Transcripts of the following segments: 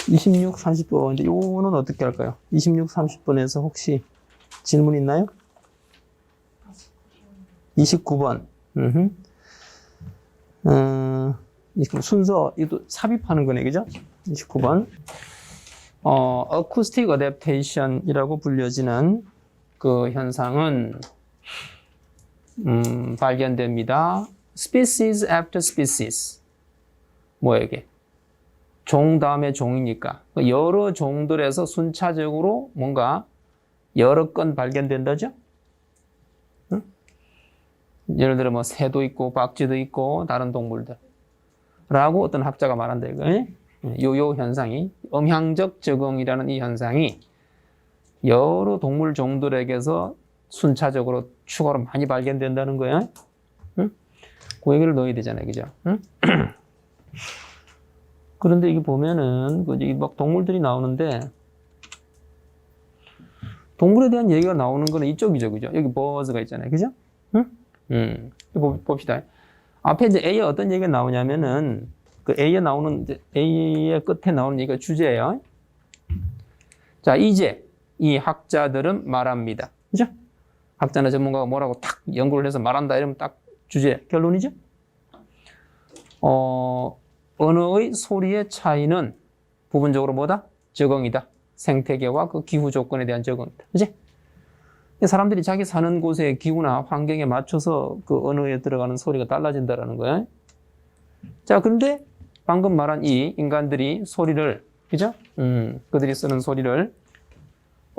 26, 30번. 근데 요거는 어떻게 할까요? 26, 30번에서 혹시 질문 있나요? 29번. 순서, 이것도 삽입하는 거네, 그죠? 29번. acoustic adaptation이라고 불려지는 그 현상은, 발견됩니다. species after species. 뭐야, 이게? 종 다음에 종이니까. 여러 종들에서 순차적으로 뭔가 여러 건 발견된다죠? 응? 예를 들어 뭐 새도 있고 박쥐도 있고 다른 동물들. 라고 어떤 학자가 말한다, 이거. 요 현상이, 음향적 적응이라는 이 현상이 여러 동물 종들에게서 순차적으로 추가로 많이 발견된다는 거야. 응? 그 얘기를 넣어야 되잖아요, 그죠? 응? 그런데 이게 보면은, 막 동물들이 나오는데, 동물에 대한 얘기가 나오는 거는 이쪽이죠, 그죠? 여기 버즈가 있잖아요, 그죠? 응? 봅시다. 앞에 이제 A에 어떤 얘기가 나오냐면은, 그 A에 나오는, A의 끝에 나오는 얘기가 주제예요. 자, 이제 이 학자들은 말합니다. 그죠? 학자나 전문가가 뭐라고 딱 연구를 해서 말한다 이러면 딱 주제, 결론이죠? 언어의 소리의 차이는 부분적으로 뭐다? 적응이다. 생태계와 그 기후 조건에 대한 적응이다. 그지? 사람들이 자기 사는 곳의 기후나 환경에 맞춰서 그 언어에 들어가는 소리가 달라진다는 거예요. 자, 그런데 방금 말한 이 인간들이 소리를, 그죠? 그들이 쓰는 소리를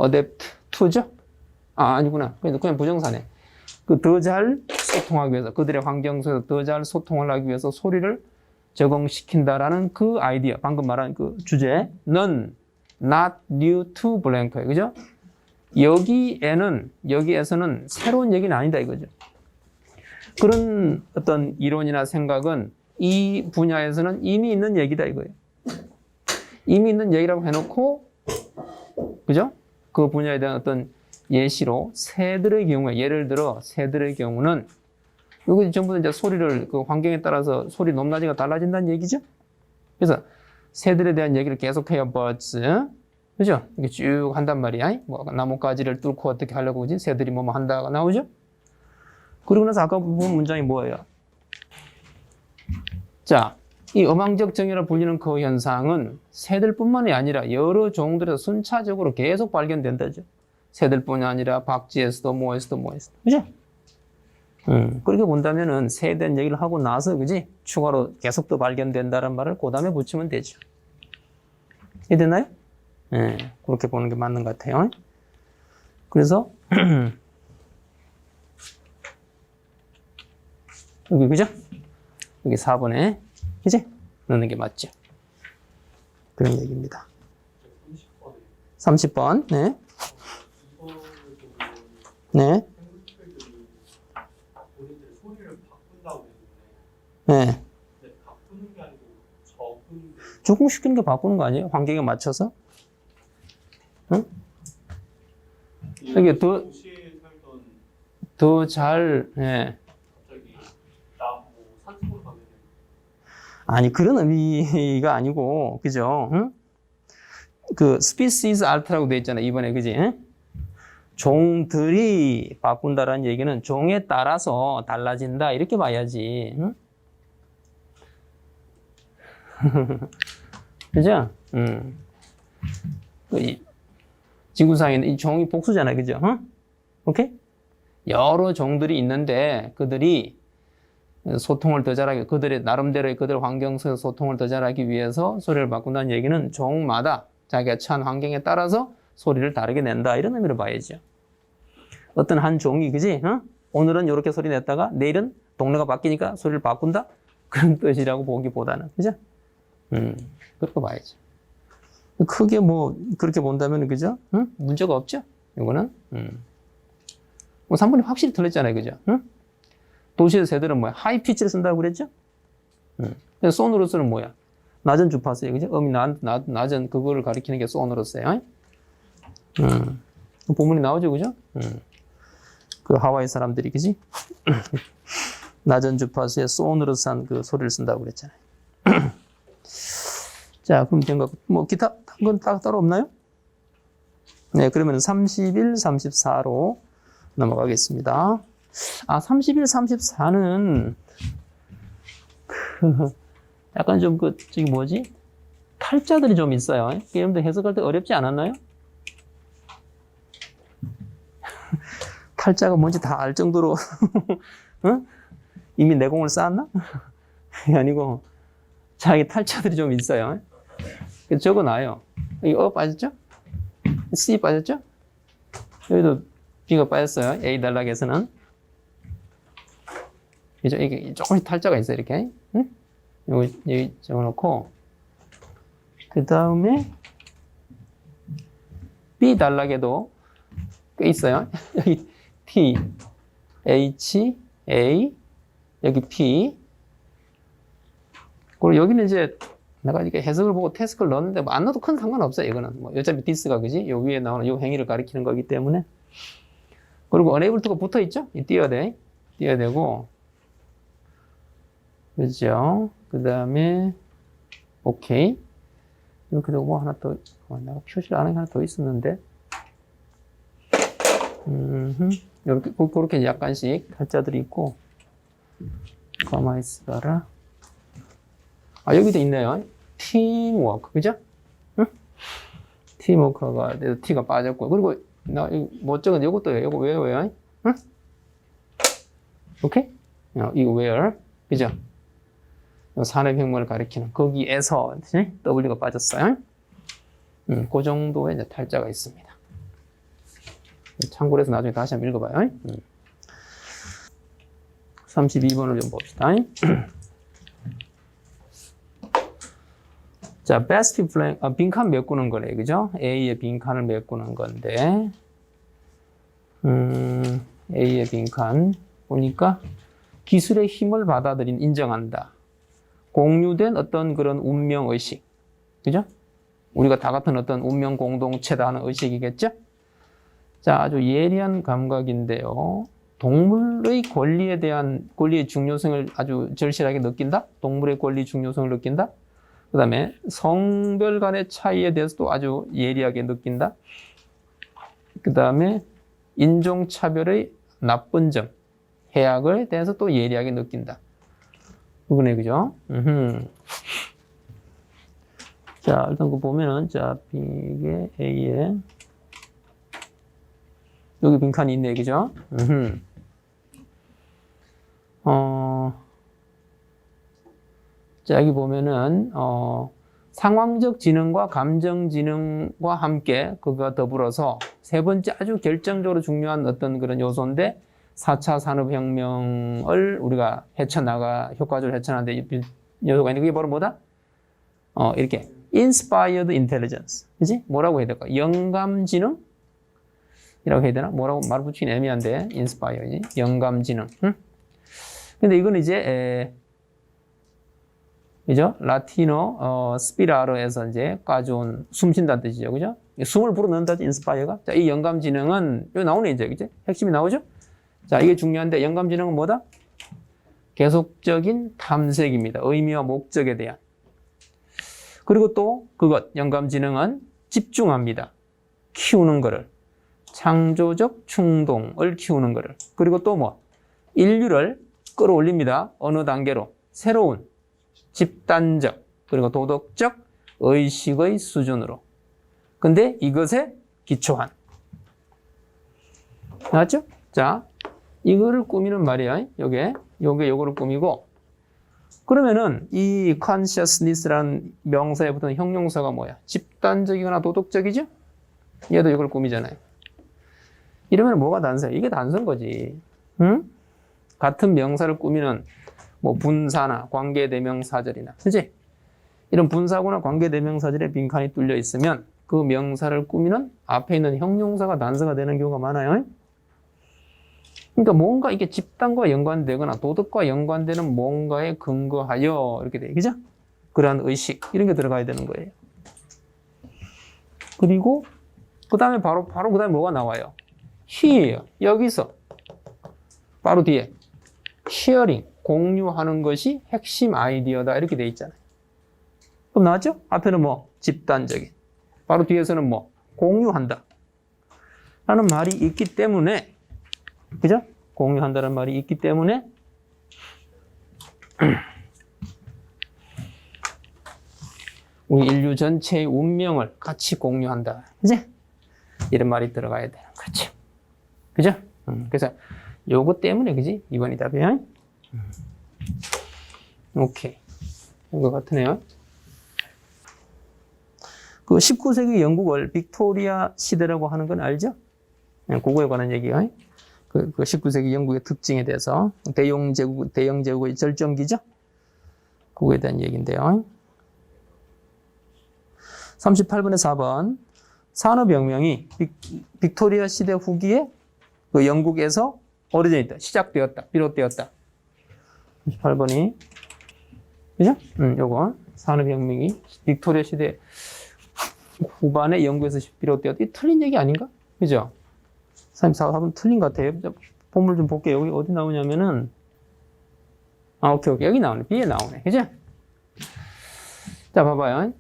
adapt to죠? 아니구나. 그냥 부정사네. 그 더 잘 소통하기 위해서, 그들의 환경 속에서 더 잘 소통을 하기 위해서 소리를 적응시킨다라는 그 아이디어, 방금 말한 그 주제는 not new to blank예요. 그죠? 여기에서는 새로운 얘기는 아니다 이거죠. 그런 어떤 이론이나 생각은 이 분야에서는 이미 있는 얘기다 이거예요. 이미 있는 얘기라고 해놓고, 그죠? 그 분야에 대한 어떤 예시로 새들의 경우에, 예를 들어 새들의 경우는 여기 전부 다 이제 소리를 그 환경에 따라서 소리 높낮이가 달라진다는 얘기죠. 그래서 새들에 대한 얘기를 계속해요. birds, 그죠? 이게 쭉 한단 말이야. 뭐 나뭇가지를 뚫고 어떻게 하려고 그러지? 새들이 뭐뭐 한다가 나오죠. 그리고 나서 아까 본 문장이 뭐예요? 자, 이 음향적 정의라 불리는 그 현상은 새들뿐만이 아니라 여러 종들에서 순차적으로 계속 발견된다죠. 새들뿐이 아니라 박쥐에서도 뭐에서도 그죠? 그렇게 본다면은 새에 대한 얘기를 하고 나서, 그지? 추가로 계속 또 발견된다는 말을 그 다음에 붙이면 되죠. 이해되나요? 그렇게 보는 게 맞는 것 같아요. 그래서, 여기, 그죠? 여기 4번에, 그지? 넣는 게 맞죠. 그런 얘기입니다. 30번, 네. 네. 네. 바꾸는 게 아니고 적응이 적응시키는 게 바꾸는 거 아니에요? 환경에 맞춰서? 응? 이게 도시에 살던 더 잘, 예. 갑자기 나뭐 산책으로 가면 아니, 그런 의미가 아니고, 그죠? 응? 그, species alt라고 돼 있잖아요, 이번에, 그지? 응? 종들이 바꾼다라는 얘기는 종에 따라서 달라진다, 이렇게 봐야지. 응? 그죠? 지구상에는 이 종이 복수잖아요. 그죠? 오케이? 여러 종들이 있는데 그들이 소통을 더 잘하기, 그들의 나름대로의 그들 환경 속에서 소통을 더 잘하기 위해서 소리를 바꾼다는 얘기는 종마다 자기가 처한 환경에 따라서 소리를 다르게 낸다. 이런 의미로 봐야죠. 어떤 한 종이, 그지? 오늘은 이렇게 소리 냈다가 내일은 동네가 바뀌니까 소리를 바꾼다? 그런 뜻이라고 보기보다는. 그죠? 그렇게 봐야죠. 크게 뭐, 그렇게 본다면, 그죠? 문제가 없죠? 이거는. 뭐 3번이 확실히 틀렸잖아요. 그죠? 도시의 새들은 뭐야? 하이 피치를 쓴다고 그랬죠? 소노러스는 뭐야? 낮은 주파수예요. 그죠? 음이 낮은 그거를 가리키는 게 소노러스예요. 본문이 나오죠. 그죠? 그 하와이 사람들이, 그지? 낮은 주파수에 소노러스한 그 소리를 쓴다고 그랬잖아요. 자, 그럼 된 거, 뭐, 기타, 건 따로 없나요? 네, 그러면 31, 34로 넘어가겠습니다. 31, 34는, 약간 좀 저기 뭐지? 탈자들이 좀 있어요. 여러분들 해석할 때 어렵지 않았나요? 탈자가 뭔지 다 알 정도로, 응? 이미 내공을 쌓았나? 아니고, 자, 이 탈자들이 좀 있어요. 적어놔요. 이 빠졌죠? C 빠졌죠? 여기도 B가 빠졌어요. A 단락에서는. 이게 조금씩 탈자가 있어요, 이렇게. 응? 여기 적어놓고, 그 다음에 B 단락에도 꽤 있어요. 여기 T, H, A, 여기 P. 그리고 여기는 이제 내가 이렇게 해석을 보고 태스크를 넣었는데 뭐 안 넣어도 큰 상관없어요. 이거는 뭐 어차피 this가 그지? 요 위에 나오는 요 행위를 가리키는 거기 때문에. 그리고 unable to가 붙어 있죠? 띄어야 돼. 띄어야 되고. 그죠? 그 다음에 오케이. 이렇게 되고 뭐 하나 또 내가 표시를 안 한 게 하나 더 있었는데. 이렇게 그렇게 약간씩 탈자들이 있고. 가만히 있어라. 여기도 있네요. 팀워크, 그죠? 응? 팀워크가, T가 빠졌고. 그리고, 뭐 적은 요것도요. 요거 where요? 응? 오케이? 이거 where, 그죠? 산업혁명을 가리키는, 거기에서, W가 빠졌어요. 그 정도의 이제 탈자가 있습니다. 참고로 해서 나중에 다시 한번 읽어봐요. 32번을 좀 봅시다. 자, best blank, 빈칸 메꾸는 거래, 그죠? A의 빈칸을 메꾸는 건데, A의 빈칸 보니까 기술의 힘을 받아들인 인정한다. 공유된 어떤 그런 운명 의식, 그죠? 우리가 다 같은 어떤 운명 공동체다 하는 의식이겠죠? 자, 아주 예리한 감각인데요. 동물의 권리에 대한 권리의 중요성을 아주 절실하게 느낀다. 동물의 권리 중요성을 느낀다. 그 다음에 성별 간의 차이에 대해서도 아주 예리하게 느낀다. 그 다음에 인종차별의 나쁜 점, 해악에 대해서 또 예리하게 느낀다. 그거네, 그죠? 자, 일단 그 보면은, 자, B에 A에 여기 빈칸이 있네, 그죠? 자, 여기 보면은, 상황적 지능과 감정 지능과 함께 그가 더불어서 세 번째 아주 결정적으로 중요한 어떤 그런 요소인데 4차 산업혁명을 우리가 효과적으로 헤쳐나가는데 요소가 있는데 그게 바로 뭐다? 이렇게 inspired intelligence. 그지? 뭐라고 해야 될까? 영감 지능? 이라고 해야 되나? 뭐라고 말 붙이기 애매한데 inspire지? 영감 지능. 응? 근데 이건 이제 그죠? 라틴어, 스피라르에서 이제 가져온 숨쉰다는 뜻이죠. 그죠? 숨을 불어넣는다지, 인스파이어가. 자, 이 영감지능은, 여기 나오네, 이제. 그죠? 핵심이 나오죠? 자, 이게 중요한데, 영감지능은 뭐다? 계속적인 탐색입니다. 의미와 목적에 대한. 그리고 또, 영감지능은 집중합니다. 키우는 거를. 창조적 충동을 키우는 거를. 그리고 또 뭐? 인류를 끌어올립니다. 어느 단계로? 새로운 집단적 그리고 도덕적 의식의 수준으로. 근데 이것에 기초한. 나왔죠? 자, 이거를 꾸미는 말이야. 요거를 꾸미고. 그러면은 이 consciousness라는 명사에 붙은 형용사가 뭐야? 집단적이거나 도덕적이죠? 얘도 이걸 꾸미잖아요. 이러면 뭐가 단서야? 이게 단서인 거지. 응? 같은 명사를 꾸미는 뭐 분사나 관계대명사절이나, 그치? 이런 분사구나 관계대명사절에 빈칸이 뚫려 있으면 그 명사를 꾸미는 앞에 있는 형용사가 단서가 되는 경우가 많아요. 그러니까 뭔가 이게 집단과 연관되거나 도덕과 연관되는 뭔가에 근거하여 이렇게 돼, 그죠? 그러한 의식 이런 게 들어가야 되는 거예요. 그리고 그 다음에 바로 그 다음에 뭐가 나와요? here예요. 여기서 바로 뒤에 sharing 공유하는 것이 핵심 아이디어다 이렇게 돼 있잖아요. 그럼 나왔죠? 앞에는 뭐? 집단적인. 바로 뒤에서는 뭐? 공유한다. 라는 말이 있기 때문에, 그죠? 공유한다는 말이 있기 때문에, 우리 인류 전체의 운명을 같이 공유한다. 그지? 이런 말이 들어가야 되는 거죠. 그죠? 그래서 요거 때문에, 그지? 2번이 답이야. 오케이. 이거 같으네요. 그 19세기 영국을 빅토리아 시대라고 하는 건 알죠? 그거에 관한 얘기가. 그 19세기 영국의 특징에 대해서 대영 제국의 절정기죠? 그거에 대한 얘기인데요. 38번에 4번. 산업혁명이 빅토리아 시대 후기에 그 영국에서 오래전 있다. 시작되었다. 비롯되었다. 38번이. 그죠? 요거. 산업혁명이 빅토리아 시대 후반에 영국에서 비롯되었다. 이 틀린 얘기 아닌가? 그죠? 34번 틀린 것 같아요. 본물 좀 볼게요. 여기 어디 나오냐면은, 오케이. 여기 나오네. B에 나오네. 그죠? 자, 봐봐요.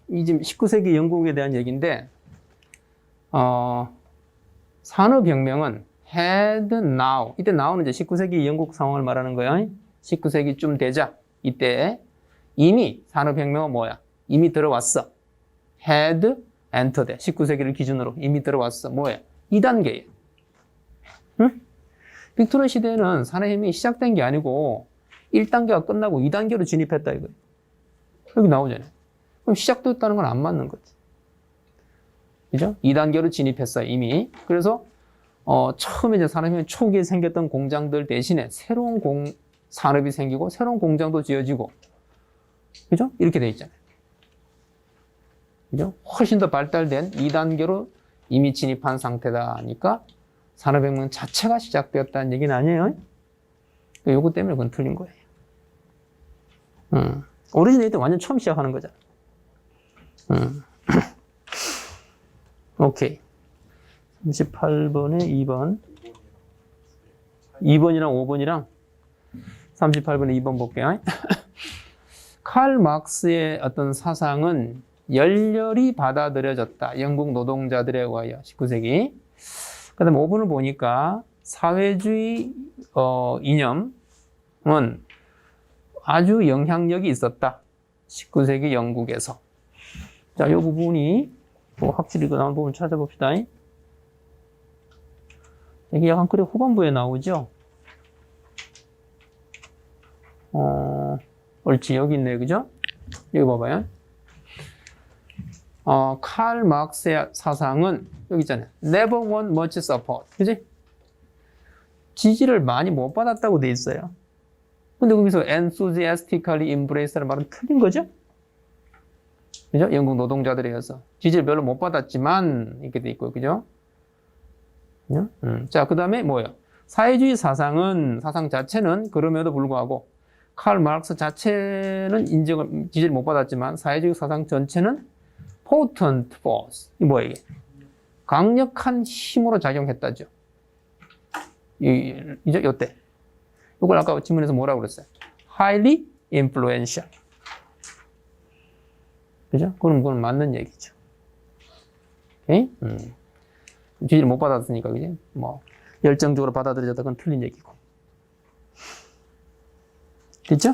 이 지금 19세기 영국에 대한 얘기인데, 산업혁명은 had now. 이때 now는 이제 19세기 영국 상황을 말하는 거예요. 19세기쯤 되자. 이때 이미 산업혁명은 뭐야? 이미 들어왔어. had entered. 19세기를 기준으로 이미 들어왔어. 뭐야? 2단계예요. 응? 빅토리아 시대에는 산업혁명이 시작된 게 아니고 1단계가 끝나고 2단계로 진입했다 이거예요. 여기 나오잖아요. 그럼 시작됐다는 건 안 맞는 거지. 그죠? 2단계로 진입했어요, 이미. 그래서, 처음에 이제 산업혁명 초기에 생겼던 공장들 대신에 새로운 산업이 생기고, 새로운 공장도 지어지고, 그죠? 이렇게 돼 있잖아요. 그죠? 훨씬 더 발달된 2단계로 이미 진입한 상태다 하니까, 산업혁명 자체가 시작되었다는 얘기는 아니에요. 요거 때문에 그건 틀린 거예요. 오리지널 때 완전 처음 시작하는 거잖아. 오케이. 38번에 2번. 2번이랑 5번이랑 38번에 2번 볼게요. 칼 막스의 어떤 사상은 열렬히 받아들여졌다. 영국 노동자들에 의하여 19세기. 그 다음에 5번을 보니까 사회주의 이념은 아주 영향력이 있었다. 19세기 영국에서. 자, 이 부분이 뭐 확실히 나온 부분 찾아봅시다. 이게 약간 그래 후반부에 나오죠. 옳지, 여기 있네요. 그죠? 여기 봐봐요. 칼 막스의 사상은 여기 있잖아요. Never won much support. 그지? 지지를 많이 못 받았다고 돼 있어요. 근데 거기서 enthusiastically embrace라는 말은 틀린 거죠? 그죠? 영국 노동자들에 의해서 지지를 별로 못 받았지만 이렇게 돼 있고, 그죠? 자, 그 다음에 뭐예요? 사회주의 사상 자체는 그럼에도 불구하고 칼 마르크스 자체는 지지를 못 받았지만 사회주의 사상 전체는 potent force. 이 뭐예요, 이게? 강력한 힘으로 작용했다죠. 이제 요때. 이걸 아까 질문에서 뭐라고 그랬어요? highly influential. 그죠? 그건 맞는 얘기죠. 오케이? 지지를 못 받았으니까, 그지? 뭐, 열정적으로 받아들여졌다. 그건 틀린 얘기고. 됐죠?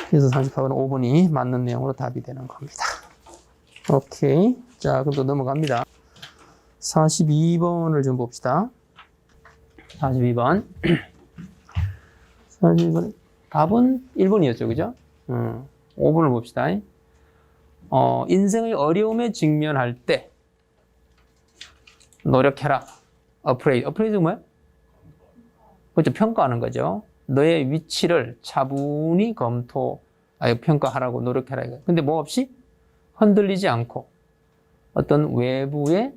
그래서 38번 5번이 맞는 내용으로 답이 되는 겁니다. 오케이. 자, 그럼 또 넘어갑니다. 42번을 좀 봅시다. 42번. 42번. 답은 1번이었죠. 그죠? 5번을 봅시다. 인생의 어려움에 직면할 때 노력해라. appraise가 뭐야? 그렇죠. 평가하는 거죠. 너의 위치를 차분히 평가하라고 노력해라. 근데 뭐 없이 흔들리지 않고 어떤 외부의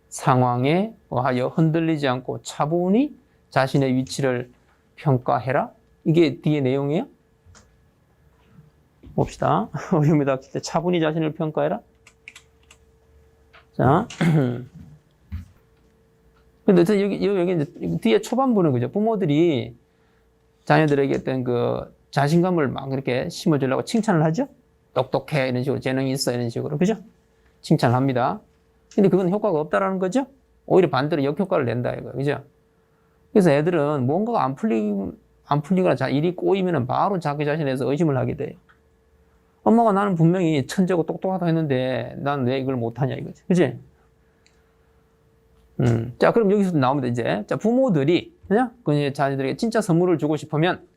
상황에 의하여 흔들리지 않고 차분히 자신의 위치를 평가해라. 이게 뒤에 내용이에요. 봅시다. 어려움에다 차분히 자신을 평가해라. 자. 근데 여기 이제 뒤에 초반부는 그죠. 부모들이 자녀들에게 어떤 그 자신감을 막 이렇게 심어주려고 칭찬을 하죠. 똑똑해 이런 식으로 재능이 있어 이런 식으로 그죠? 칭찬을 합니다. 근데 그건 효과가 없다라는 거죠. 오히려 반대로 역효과를 낸다 이거 그죠? 그래서 애들은 뭔가가 안 풀리거나 일이 꼬이면 바로 자기 자신에 대해서 의심을 하게 돼요. 엄마가 나는 분명히 천재고 똑똑하다 했는데 난 왜 이걸 못하냐 이거지. 그치? 자, 그럼 여기서 나오면 이제, 자, 부모들이, 그냥? 그 자녀들에게 진짜 선물을 주고 싶으면,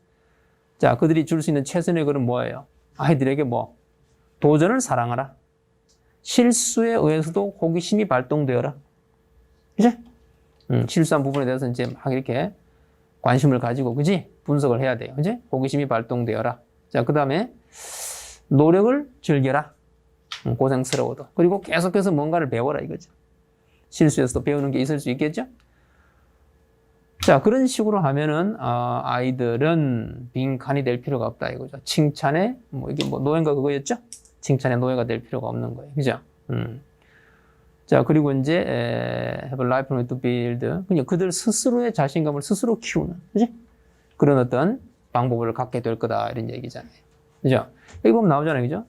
자, 그들이 줄 수 있는 최선의 글은 뭐예요? 아이들에게 뭐, 도전을 사랑하라. 실수에 의해서도 호기심이 발동되어라. 그치? 실수한 부분에 대해서 이제 막 이렇게 관심을 가지고, 그지? 분석을 해야 돼요. 그지? 호기심이 발동되어라. 자, 그 다음에, 노력을 즐겨라. 고생스러워도. 그리고 계속해서 뭔가를 배워라 이거죠. 실수에서도 배우는 게 있을 수 있겠죠? 자, 그런 식으로 하면은, 아이들은 빈칸이 될 필요가 없다 이거죠. 칭찬에, 이게 노예인가 그거였죠? 칭찬에 노예가 될 필요가 없는 거예요. 그죠? 자, 그리고 이제, have a life to build. 그냥 그들 스스로의 자신감을 스스로 키우는, 그지? 그런 어떤 방법을 갖게 될 거다, 이런 얘기잖아요. 그죠? 여기 보면 나오잖아요. 그죠?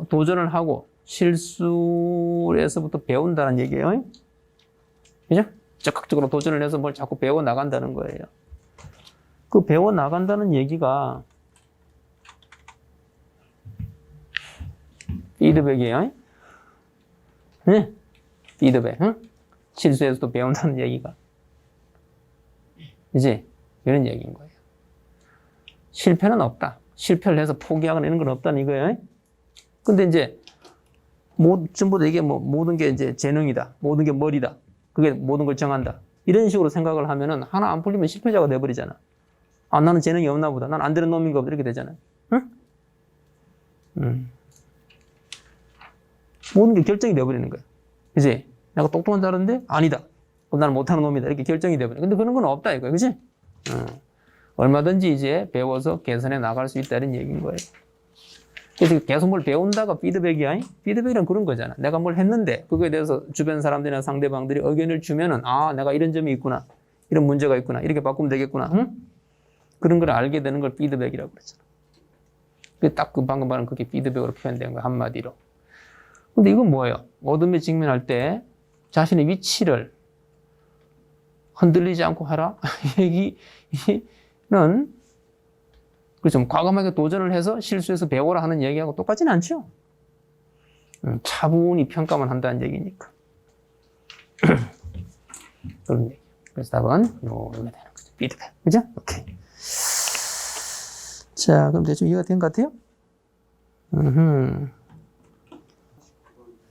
도전을 하고 실수에서부터 배운다는 얘기예요. 그죠? 적극적으로 도전을 해서 뭘 자꾸 배워 나간다는 거예요. 그 배워 나간다는 얘기가 피드백이에요. 네? 피드백. 응? 실수에서도 배운다는 얘기가. 이제 이런 얘기인 거예요. 실패는 없다. 실패를 해서 포기하거나 이런 건 없다는 이거예요. 근데 이제, 전부 다 이게 모든 게 이제 재능이다. 모든 게 머리다. 그게 모든 걸 정한다. 이런 식으로 생각을 하면은 하나 안 풀리면 실패자가 돼버리잖아. 아, 나는 재능이 없나 보다. 난 안 되는 놈인가 보다. 이렇게 되잖아. 응? 모든 게 결정이 돼버리는 거야. 그지? 내가 똑똑한 사람인데? 아니다. 그럼 나는 못하는 놈이다. 이렇게 결정이 돼버려. 근데 그런 건 없다 이거야. 그지? 얼마든지 이제 배워서 개선해 나갈 수 있다는 얘기인 거예요. 그래서 계속 뭘 배운다가 피드백이야. 피드백은 그런 거잖아. 내가 뭘 했는데 그거에 대해서 주변 사람들이나 상대방들이 의견을 주면은 아, 내가 이런 점이 있구나. 이런 문제가 있구나. 이렇게 바꾸면 되겠구나. 응? 그런 걸 알게 되는 걸 피드백이라고 그러잖아. 딱 그 방금 말한 그게 피드백으로 표현된 거야. 한마디로. 근데 이건 뭐예요? 어둠에 직면할 때 자신의 위치를 흔들리지 않고 하라. 얘기는 그렇죠. 과감하게 도전을 해서 실수해서 배워라 하는 얘기하고 똑같지는 않죠. 차분히 평가만 한다는 얘기니까. 그런 얘기. 그래서 답은 이렇게 되는 거죠. 피드백. 그죠? 오케이. 자, 그럼 대충 이해가 된 것 같아요?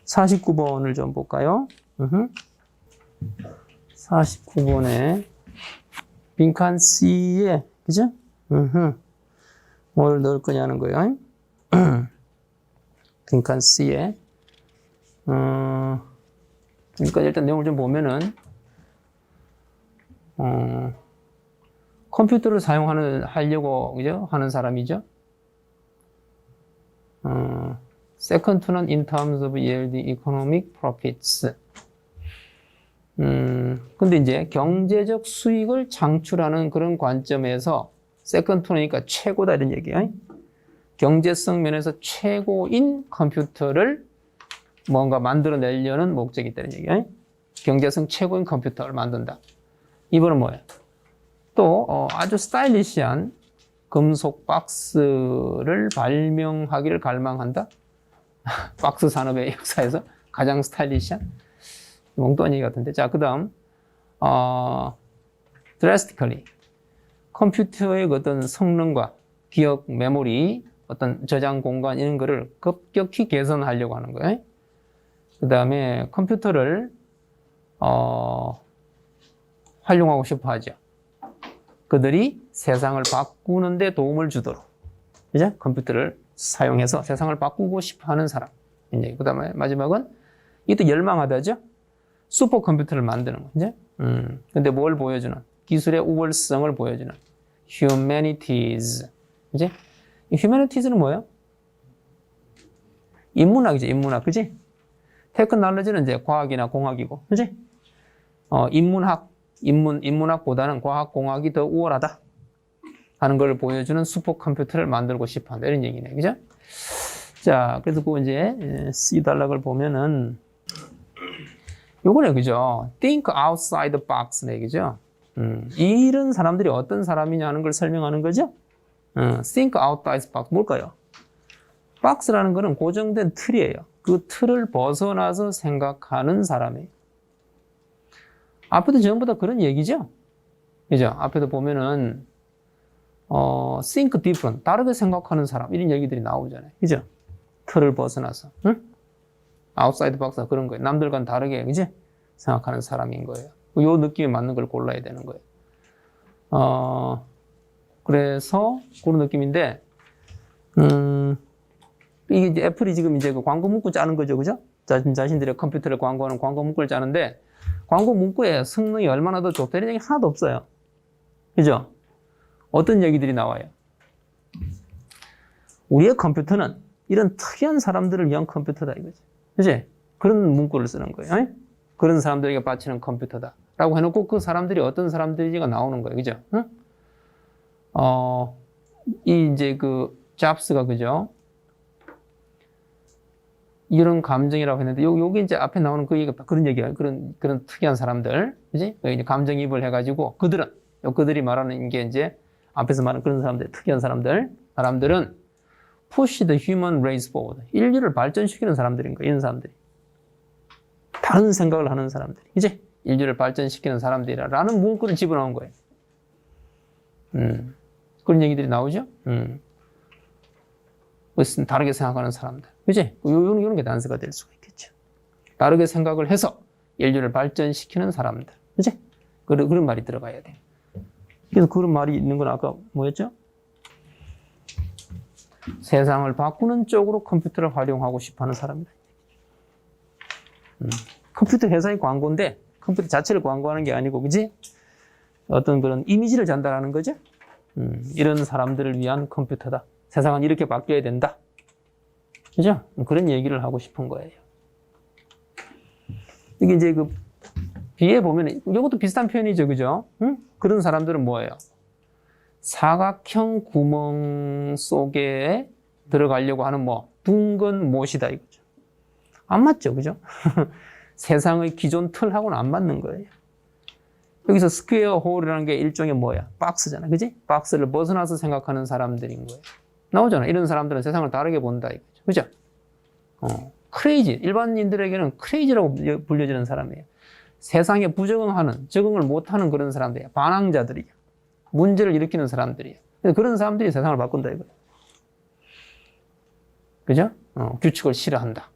49번을 좀 볼까요? 49번에 빈칸 C에, 그죠? 뭘 넣을 거냐는 거예요. 빈칸 C에. 그러니까 일단 내용을 좀 보면은, 컴퓨터를 하려고, 그죠? 하는 사람이죠. Second to는 in terms of yield economic profits. 근데 이제 경제적 수익을 창출하는 그런 관점에서 second to니까 최고다 이런 얘기야. 경제성 면에서 최고인 컴퓨터를 뭔가 만들어내려는 목적이 있다는 얘기야. 경제성 최고인 컴퓨터를 만든다. 이번은 뭐예요? 또 아주 스타일리시한 금속 박스를 발명하기를 갈망한다. 박스 산업의 역사에서 가장 스타일리시한 몽뚱한 얘기 같은데. 자, 그 다음 drastically 컴퓨터의 어떤 성능과 기억, 메모리, 어떤 저장 공간 이런 거를 급격히 개선하려고 하는 거예요. 그 다음에 컴퓨터를 활용하고 싶어 하죠. 그들이 세상을 바꾸는 데 도움을 주도록. 이제 컴퓨터를 사용해서 세상을 바꾸고 싶어 하는 사람. 이제 그 다음에 마지막은 이것도 열망하다죠. 슈퍼컴퓨터를 만드는 거. 이제. 근데 뭘 보여주는? 기술의 우월성을 보여주는 humanities. 이제 이 humanities는 뭐예요? 인문학이죠. 인문학. 그지? 테크놀로지는 이제 과학이나 공학이고. 그지? 인문학보다는 과학, 공학이 더 우월하다. 하는 걸 보여주는 슈퍼컴퓨터를 만들고 싶어 한다. 이런 얘기네. 그죠? 자, 그래서 그 이제 C 단락을 보면은 요거네. 그죠? Think outside the box네. 그죠? 이런 사람들이 어떤 사람이냐 하는 걸 설명하는 거죠? Think outside the box. 뭘까요? 박스라는 거는 고정된 틀이에요. 그 틀을 벗어나서 생각하는 사람이에요. 앞에도 전부 다 그런 얘기죠? 그죠? 앞에도 보면은, think different. 다르게 생각하는 사람. 이런 얘기들이 나오잖아요. 그죠? 틀을 벗어나서. 응? outside box가 그런 거예요. 남들과는 다르게, 그지? 생각하는 사람인 거예요. 요 느낌에 맞는 걸 골라야 되는 거예요. 그래서 그런 느낌인데, 이게 이제 애플이 지금 이제 그 광고 문구 짜는 거죠. 그죠? 자신들의 컴퓨터를 광고하는 광고 문구를 짜는데, 광고 문구에 성능이 얼마나 더 좋다 이런 얘기 하나도 없어요. 그죠? 어떤 얘기들이 나와요? 우리의 컴퓨터는 이런 특이한 사람들을 위한 컴퓨터다 이거지. 그지? 그런 문구를 쓰는 거예요. 에? 그런 사람들에게 바치는 컴퓨터다. 라고 해놓고 그 사람들이 어떤 사람들인지가 나오는 거예요. 그죠? 응? 이제 그 잡스가 그죠? 이런 감정이라고 했는데, 요게 이제 앞에 나오는 그 얘기가 그런 얘기예요. 그런 특이한 사람들. 그지? 이제 감정이입을 해가지고, 그들이 말하는 게 이제, 앞에서 말하는 그런 사람들, 특이한 사람들은 push the human race forward. 인류를 발전시키는 사람들인 거예요. 이런 사람들이. 다른 생각을 하는 사람들이. 이제, 인류를 발전시키는 사람들이라는 문구를 집어넣은 거예요. 그런 얘기들이 나오죠? 다르게 생각하는 사람들. 그지? 이런 게 단서가 될 수가 있겠죠. 다르게 생각을 해서 인류를 발전시키는 사람들. 그지? 그런 말이 들어가야 돼. 그래서 그런 말이 있는 건 아까 뭐였죠? 세상을 바꾸는 쪽으로 컴퓨터를 활용하고 싶어 하는 사람이다. 컴퓨터 회사의 광고인데 컴퓨터 자체를 광고하는 게 아니고, 그지? 어떤 그런 이미지를 전달하는 거죠? 이런 사람들을 위한 컴퓨터다. 세상은 이렇게 바뀌어야 된다. 그죠? 그런 얘기를 하고 싶은 거예요. 이게 이제 그 B에 보면 이것도 비슷한 표현이죠. 그죠? 응? 그런 사람들은 뭐예요? 사각형 구멍 속에 들어가려고 하는 둥근 못이다 이거죠. 안 맞죠. 그죠? 세상의 기존 틀하고는 안 맞는 거예요. 여기서 스퀘어 홀이라는 게 일종의 박스잖아. 그지? 박스를 벗어나서 생각하는 사람들인 거예요. 나오잖아. 이런 사람들은 세상을 다르게 본다 이거죠. 그죠? 크레이지. 일반인들에게는 크레이지라고 불려지는 사람이에요. 세상에 적응을 못하는 그런 사람들이에요. 반항자들이에요. 문제를 일으키는 사람들이에요. 그런 사람들이 세상을 바꾼다 이거예요. 그죠? 규칙을 싫어한다.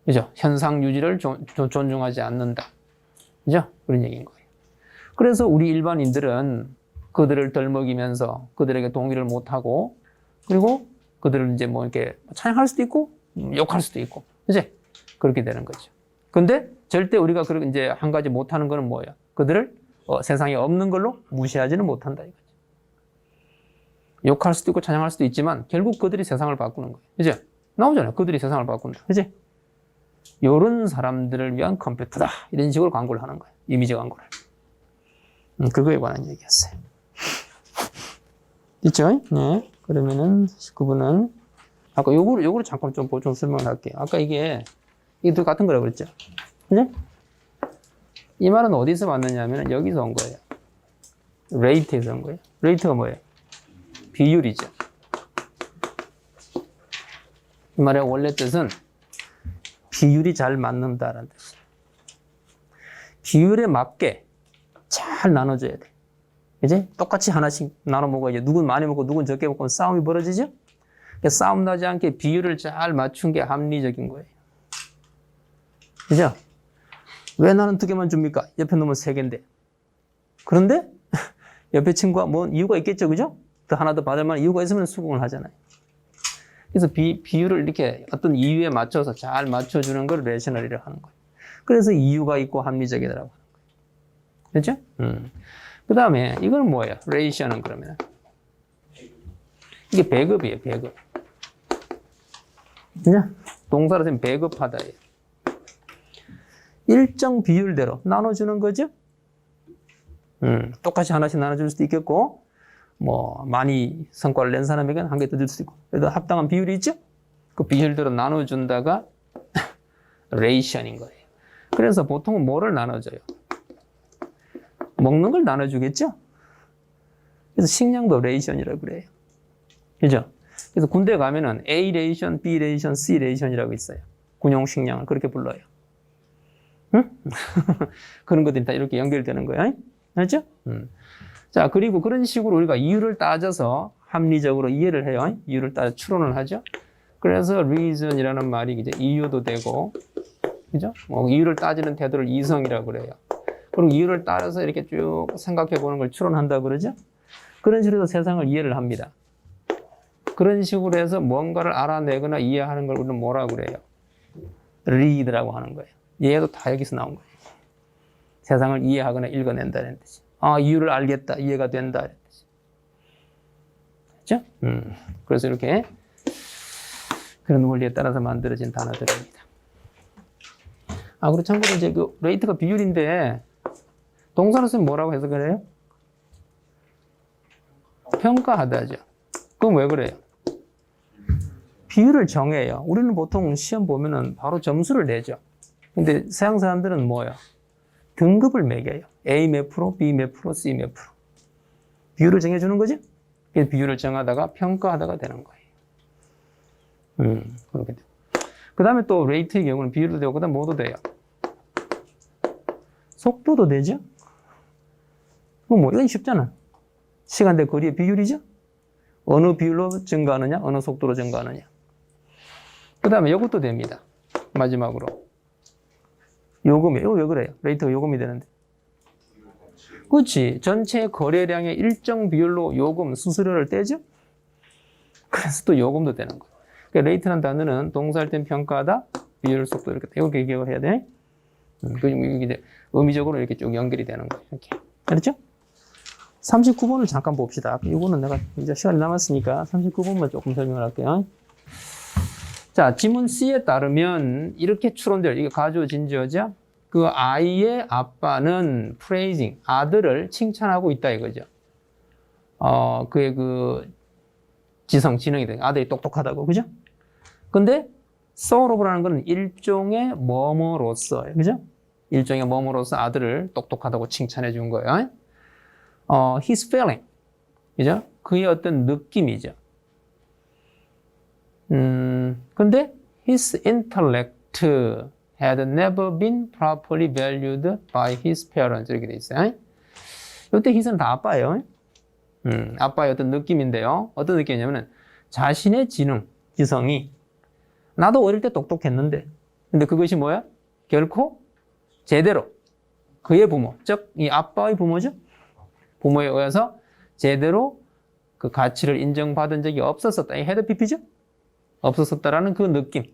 그죠? 현상 유지를 존중하지 않는다. 그죠? 그런 얘기인 거예요. 그래서 우리 일반인들은 그들을 덜먹이면서 그들에게 동의를 못하고, 그리고 그들을 이제 이렇게 찬양할 수도 있고, 욕할 수도 있고, 그지? 그렇게 되는 거죠. 근데 절대 우리가 이제 한 가지 못하는 거는 뭐예요? 그들을 세상에 없는 걸로 무시하지는 못한다 이거죠. 욕할 수도 있고 찬양할 수도 있지만 결국 그들이 세상을 바꾸는 거예요. 그죠? 나오잖아요. 그들이 세상을 바꾼다. 그지? 이런 사람들을 위한 컴퓨터다. 이런 식으로 광고를 하는 거예요. 이미지 광고를. 그거에 관한 얘기였어요. 있죠? 네. 그러면은 19분은 아까 요거를 잠깐 좀 보충 설명을 할게요. 아까 이게 둘 같은 거라고 그랬죠? 그죠? 이 말은 어디서 왔느냐면 여기서 온 거예요. 레이트에서 온 거예요. 레이트가 뭐예요? 비율이죠. 이 말의 원래 뜻은 비율이 잘 맞는다라는 뜻이에요. 비율에 맞게 잘 나눠줘야 돼. 이제 똑같이 하나씩 나눠 먹어야지. 누군 많이 먹고 누군 적게 먹고 싸움이 벌어지죠? 싸움 나지 않게 비율을 잘 맞춘 게 합리적인 거예요. 그죠? 왜 나는 2개만 줍니까? 옆에 놈은 3개인데. 그런데 옆에 친구가 이유가 있겠죠. 그죠? 하나 더 받을 만한 이유가 있으면 수긍을 하잖아요. 그래서 비율을 이렇게 어떤 이유에 맞춰서 잘 맞춰주는 걸 레셔널이라고 하는 거예요. 그래서 이유가 있고 합리적이라고 하는 거예요. 그렇죠? 그 다음에 이건 뭐예요? 레이셔는 그러면 이게 배급이에요. 배급. 그냥 동사로 쓰면 배급하다. 일정 비율대로 나눠주는 거죠. 똑같이 하나씩 나눠줄 수도 있겠고 뭐 많이 성과를 낸 사람에게는 한 개 더 줄 수 있고 그래도 합당한 비율이 있죠. 그 비율대로 나눠준다가 레이션인 거예요. 그래서 보통은 뭐를 나눠줘요? 먹는 걸 나눠주겠죠. 그래서 식량도 레이션이라고 그래요. 그죠? 그래서 군대 가면은 A 레이션, B 레이션, C 레이션이라고 있어요. 군용 식량을 그렇게 불러요. 응? 그런 것들이 다 이렇게 연결되는 거예요. 알죠? 자, 그리고 그런 식으로 우리가 이유를 따져서 합리적으로 이해를 해요. 이유를 따져 추론을 하죠. 그래서 reason이라는 말이 이제 이유도 되고, 그죠? 이유를 따지는 태도를 이성이라고 그래요. 그리고 이유를 따라서 이렇게 쭉 생각해 보는 걸 추론한다고 그러죠. 그런 식으로 해서 세상을 이해를 합니다. 그런 식으로 해서 뭔가를 알아내거나 이해하는 걸 우리는 뭐라고 그래요? read라고 하는 거예요. 얘도 다 여기서 나온 거예요. 세상을 이해하거나 읽어낸다는 뜻이. 아, 이유를 알겠다, 이해가 된다. 그렇죠? 그래서 이렇게 그런 원리에 따라서 만들어진 단어들입니다. 아, 그리고 참고로 이제 그 레이트가 비율인데 동사로 쓰면 뭐라고 해석을 해요? 평가하다죠. 그럼 왜 그래요? 비율을 정해요. 우리는 보통 시험 보면은 바로 점수를 내죠. 근데 서양 사람들은 뭐예요? 등급을 매겨요. A 몇 프로, B 몇 프로, C 몇 프로. 비율을 정해주는 거지? 그래서 비율을 정하다가 평가하다가 되는 거예요. 그렇게 돼요. 그 다음에 또 레이트의 경우는 비율도 되고, 그 다음 뭐도 돼요? 속도도 되죠? 그럼 뭐, 이건 쉽잖아. 시간 대 거리의 비율이죠? 어느 비율로 증가하느냐, 어느 속도로 증가하느냐. 그 다음에 이것도 됩니다. 마지막으로. 요금이, 이거 왜 그래요? 레이트가 요금이 되는데. 그렇지. 전체 거래량의 일정 비율로 요금, 수수료를 떼죠? 그래서 또 요금도 되는 거예요. 그러니까 레이트라는 단어는 동사할 땐 평가하다, 비율, 속도 이렇게 기억을 해야 돼. 이게 의미적으로 이렇게 쭉 연결이 되는 거예요. 이렇게. 알았죠? 39번을 잠깐 봅시다. 이거는 내가 이제 시간이 남았으니까 39번만 조금 설명을 할게요. 자, 지문 C에 따르면 이렇게 추론될, 이게 가주어 진주어죠? 그 아이의 아빠는 praising, 아들을 칭찬하고 있다 이거죠. 그의 그 지능이 돼. 아들이 똑똑하다고, 그죠? 근데 soul of라는 거는 일종의 뭐뭐로서, 그죠? 일종의 뭐뭐로서 아들을 똑똑하다고 칭찬해 준 거예요. his feeling, 그죠? 그의 어떤 느낌이죠. 근데 his intellect had never been properly valued by his parents 이렇게 돼 있어요. 이때 his는 다 아빠예요. 아빠의 어떤 느낌인데요. 어떤 느낌이냐면은 자신의 지성이 나도 어릴 때 똑똑했는데 근데 그것이 뭐야? 결코 제대로 그의 부모, 즉 이 아빠의 부모죠. 부모에 의해서 제대로 그 가치를 인정받은 적이 없었었다. 이 헤드 PP죠? 없었었다라는 그 느낌.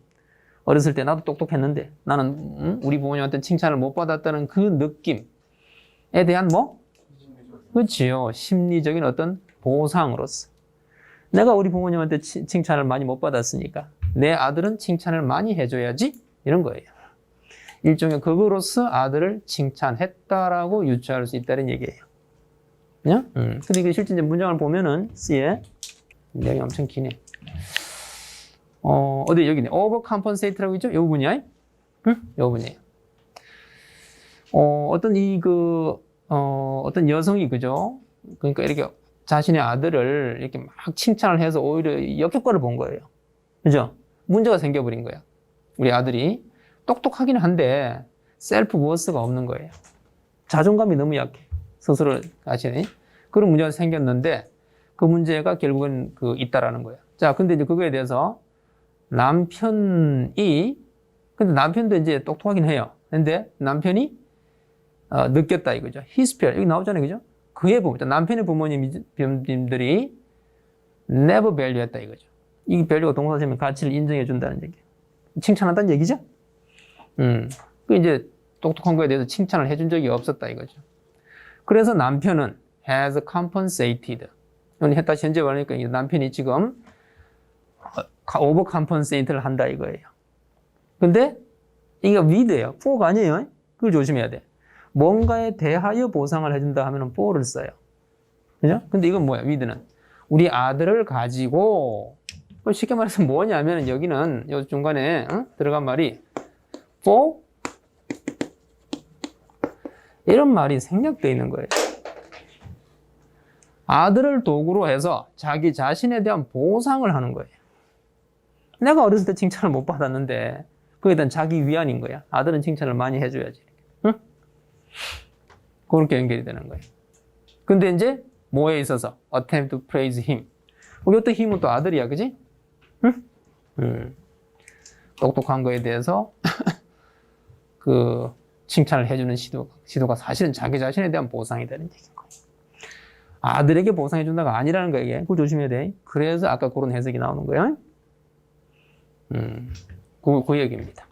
어렸을 때 나도 똑똑했는데 나는 우리 부모님한테 칭찬을 못 받았다는 그 느낌에 대한 뭐? 그렇지요. 심리적인 어떤 보상으로서. 내가 우리 부모님한테 칭찬을 많이 못 받았으니까 내 아들은 칭찬을 많이 해줘야지 이런 거예요. 일종의 그거로서 아들을 칭찬했다라고 유추할 수 있다는 얘기예요. 그냥? 근데 이게 실제 이제 문장을 보면은 C에 내용이 엄청 기네. 어디 여기네. overcompensate라고 있죠? 이 부분이야. 이 부분이에요. 어떤 여성이 그죠? 그러니까 이렇게 자신의 아들을 이렇게 막 칭찬을 해서 오히려 역효과를 본 거예요. 그죠? 문제가 생겨버린 거야. 우리 아들이 똑똑하긴 한데 셀프 워스가 없는 거예요. 자존감이 너무 약해. 스스로 자신이. 그런 문제가 생겼는데 그 문제가 결국은 있다라는 거예요. 자, 근데 이제 그거에 대해서 근데 남편도 이제 똑똑하긴 해요. 근데 남편이 느꼈다 이거죠. his parents, 여기 나오잖아요. 그죠? 그의 부모, 남편의 부모님들이 never value 했다 이거죠. 이 value가 동사시면 가치를 인정해 준다는 얘기예요. 칭찬한다는 얘기죠? 그 이제 똑똑한 거에 대해서 칭찬을 해준 적이 없었다 이거죠. 그래서 남편은 has compensated. 다시 현재 말하니까 남편이 지금 overcompensate를 한다 이거예요. 근데 이게 with예요. for가 아니에요. 그걸 조심해야 돼. 뭔가에 대하여 보상을 해준다 하면 for를 써요. 그죠? 근데 이건 뭐야? with는 우리 아들을 가지고 쉽게 말해서 뭐냐면 여기는 요 중간에 들어간 말이 for 이런 말이 생략되어 있는 거예요. 아들을 도구로 해서 자기 자신에 대한 보상을 하는 거예요. 내가 어렸을 때 칭찬을 못 받았는데 그에 대한 자기 위안인 거야. 아들은 칭찬을 많이 해줘야지. 응? 그렇게 연결이 되는 거예요. 근데 이제 뭐에 있어서? attempt to praise him. 이것도 힘은 또 아들이야, 그지? 응? 똑똑한 거에 대해서 그 칭찬을 해주는 시도가 사실은 자기 자신에 대한 보상이 되는 얘기인 거예요. 아들에게 보상해 준다가 아니라는 거예요. 그걸 조심해야 돼. 그래서 아까 그런 해석이 나오는 거예요. 그 얘기입니다.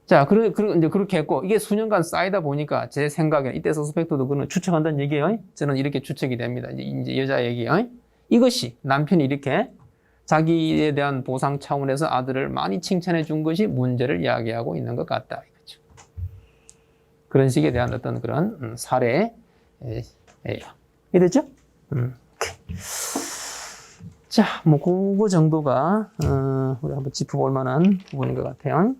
자, 이제 그렇게 했고, 이게 수년간 쌓이다 보니까 제 생각에는 이때 서스펙트도 그는 추측한다는 얘기예요. 저는 이렇게 추측이 됩니다. 이제 여자 얘기예요. 이것이 남편이 이렇게 자기에 대한 보상 차원에서 아들을 많이 칭찬해 준 것이 문제를 야기하고 있는 것 같다. 이거죠. 그런 식에 대한 어떤 그런 사례예요. 이해됐죠? 자, 뭐 그거 정도가 우리 한번 짚어볼 만한 부분인 것 같아요.